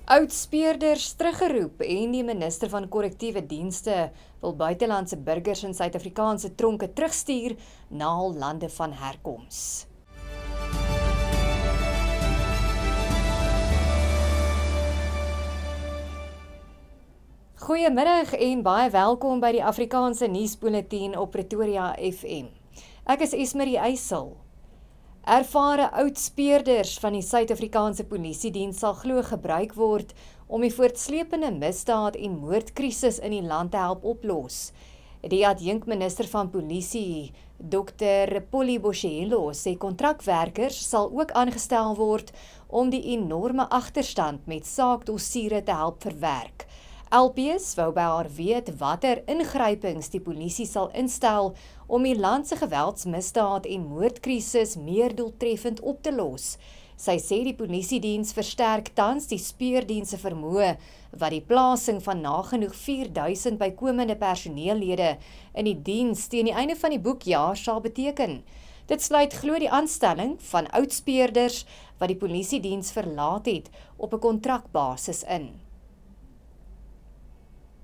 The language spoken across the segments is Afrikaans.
Oudspeerders teruggeroep en die minister van korrektiewe dienste wil buitelandse burgers in Suid-Afrikaanse tronke terugstuur na hul lande van herkoms. Goeiemiddag en baie welkom by die Afrikaanse nuusbulletin op Pretoria FM. Ek is Esmerie Eysel. Ervare oudspeerders van die Suid-Afrikaanse Polisiediens sal glo gebruik word om die voortsleepende misdaad en moordkrisis in die land te help oplos. Die adjunkminister van Polisie, Dr. Polly Boshelo, sê kontrakwerkers sal ook aangestel word om die enorme agterstand met saakdossiere te help verwerk. LPS wou by haar weet watter ingrypings die polisie sal instel om die land se geweldsmisdaad en moordkrisis meer doeltreffend op te los. Sy sê die polisiediens versterk tans die speurdienste vermoë wat die plasing van nagenoeg 4000 bykomende personeellede in die diens teen die einde van die boekjaar sal beteken. Dit sluit glo die aanstelling van oudspeerders wat die polisiediens verlaat het op 'n kontrakbasis in.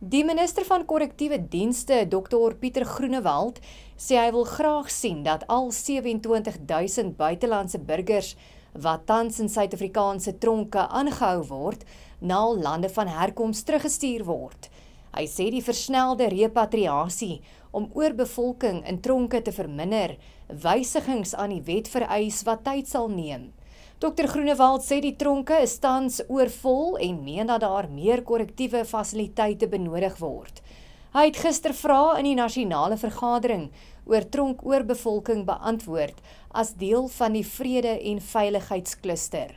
Die minister van korrektiewe dienste, Dr. Pieter Groenewald, sê hy wil graag sien dat al 27,000 buitelandse burgers wat tans in Suid-Afrikaanse tronke aangehou word, na hul lande van herkoms teruggestuur word. Hy sê die versnelde repatriasie om oorbevolking in tronke te verminder, wysigings aan die wet vereis wat tyd sal neem. Dr. Groenewald sê die tronke is tans oorvol en meen dat daar meer korrektiewe fasiliteite benodig word. Hy het gister vrae in die nasionale vergadering oor tronkoorbevolking beantwoord as deel van die vrede- en veiligheidskluster.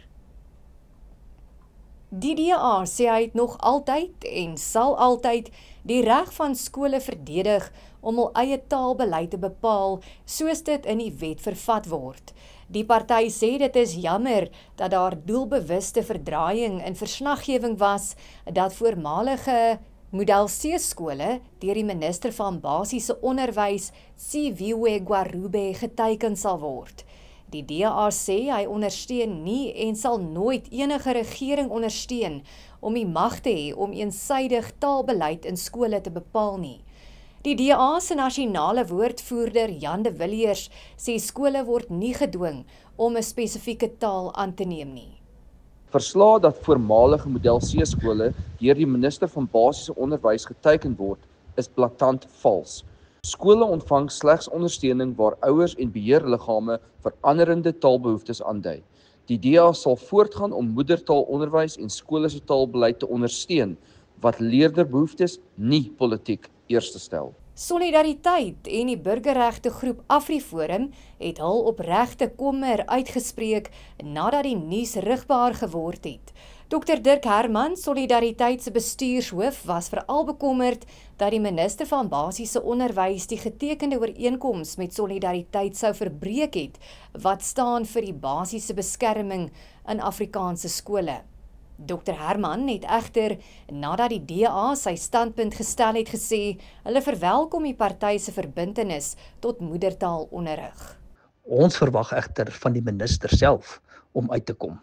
Die DA sê hy het nog altyd en sal altyd die reg van skole verdedig om hul eie taalbeleid te bepaal soos dit in die wet vervat word. Die party sê dit is jammer dat daar doelbewuste verdraaiing in verslaggewing was dat voormalige Model C skole deur die minister van basiese onderwys, Siviwe Gwarube, geteken sal word. Die DA sê hy ondersteun nie en sal nooit enige regering ondersteun om die mag te hê om eensydig taalbeleid in skole te bepaal nie. Die DA se nasionale woordvoerder, Jan de Villiers, sê skole word nie gedwing om 'n spesifieke taal aan te neem nie. Verslae dat voormalige Model C skole deur die minister van basiese onderwys geteken word, is blaatant vals. Skole ontvang slegs ondersteuning waar ouers en beheerliggame veranderende taalbehoeftes aandui. Die DA sal voortgaan om moedertaalonderwys en skole se taalbeleid te ondersteun wat leerderbehoeftes, nie politiek eerste stel. Solidariteit en die burgerregte groep AfriForum het hul opregte kommer uitgespreek nadat die nuus rigbaar geword het. Dr. Dirk Herman, Solidariteit se bestuurshoof, was veral bekommerd dat die minister van basiese onderwys die getekende ooreenkoms met Solidariteit sou verbreek het, wat staan vir die basiese beskerming in Afrikaanse skole. Dr. Herman het egter, nadat die DA sy standpunt gestel het, gesê, hulle verwelkom die party se verbintenis tot moedertaalonderrig. Ons verwag egter van die minister self om uit te kom.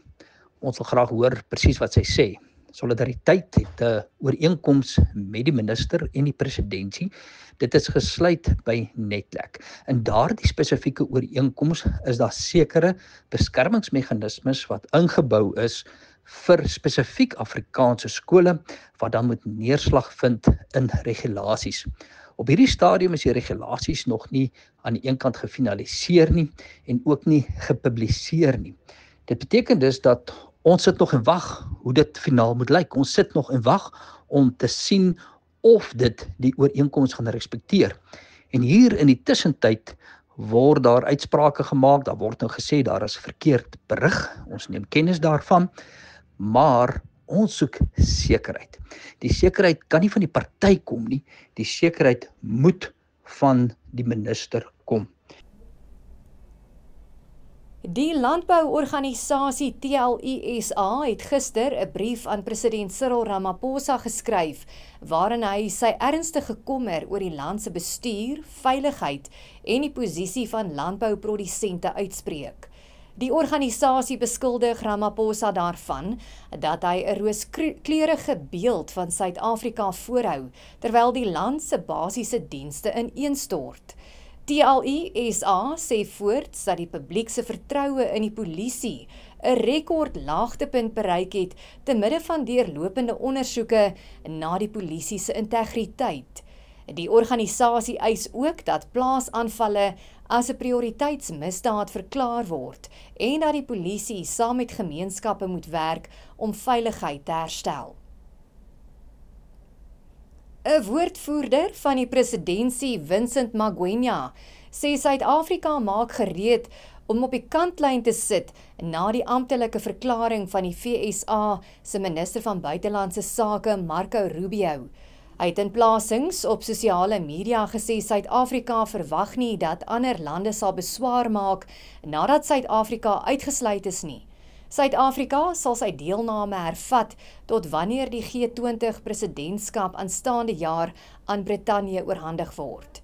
Ons wil graag hoor presies wat sy sê. Solidariteit het 'n ooreenkoms met die minister en die presidentsie. Dit is gesluit by Netlek. In daardie spesifieke ooreenkoms is daar sekere beskermingsmeganismes wat ingebou is vir spesifiek Afrikaanse skole wat dan moet neerslag vind in regulasies. Op hierdie stadium is die regulasies nog nie aan die een kant gefinaliseer nie en ook nie gepubliseer nie. Dit beteken dus dat ons sit nog en wag hoe dit finaal moet lyk. Ons sit nog en wag om te sien of dit die ooreenkoms gaan respekteer. En hier in die tussentyd word daar uitsprake gemaak, daar word nou gesê daar is verkeerd berig, ons neem kennis daarvan, maar ons soek sekerheid. Die sekerheid kan nie van die party kom nie, die sekerheid moet van die minister kom. Die landbouorganisasie TLISA het gister 'n brief aan president Cyril Ramaphosa geskryf waarin hy sy ernstige kommer oor die land se bestuur, veiligheid en die posisie van landbouprodusente uitspreek. Die organisasie beskuldig Ramaphosa daarvan dat hy 'n rooskleurige beeld van Suid-Afrika voorhou, terwyl die land se basiese dienste ineenstort. TLI-SA sê voorts dat die publiek se vertroue in die polisie 'n rekord laagtepunt bereik het te midde van deurlopende ondersoeke na die polisie se integriteit. Die organisasie eis ook dat plaasaanvalle as 'n prioriteitsmisdaad verklaar word en dat die polisie saam met gemeenskappe moet werk om veiligheid te herstel. 'n Woordvoerder van die presidentskap, Vincent Magwenya, sê Suid-Afrika maak gereed om op die kantlyn te sit na die amptelike verklaring van die FSA se minister van buitelandse sake, Marco Rubio. Hy het in plasings op sosiale media gesê Suid-Afrika verwag nie dat ander lande sal beswaar maak nadat Suid-Afrika uitgesluit is nie. Suid-Afrika sal sy deelname hervat tot wanneer die G20 presidentskap aanstaande jaar aan Brittanje oorhandig word.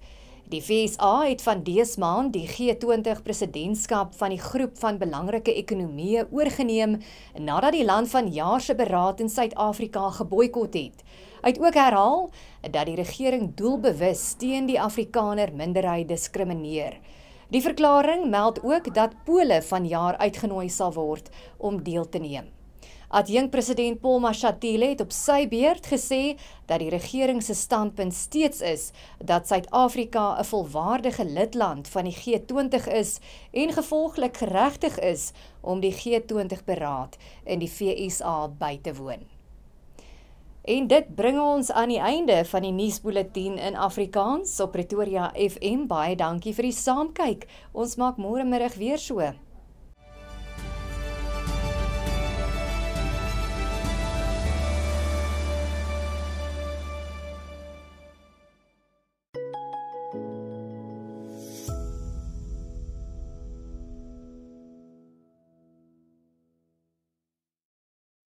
Die FSA het van dese maand die G20 presidentskap van die groep van belangrike ekonomieë oorgeneem nadat die land van jaar se beraad in Suid-Afrika geboikot het. Hy het ook herhaal dat die regering doelbewus teen die Afrikaner minderheid diskrimineer. Die verklaring meld ook dat Pole vanjaar uitgenooi sal word om deel te neem. Adjunkt-president Paul Mashatile het op sy beurt gesê dat die regering se standpunt steeds is dat Suid-Afrika 'n volwaardige lidland van die G20 is en gevolglik geregtig is om die G20-beraad in die FSA by te woon. En dit bring ons aan die einde van die nuusbulletin in Afrikaans op Pretoria FM. Baie dankie vir die saamkyk. Ons maak môre middag weer so.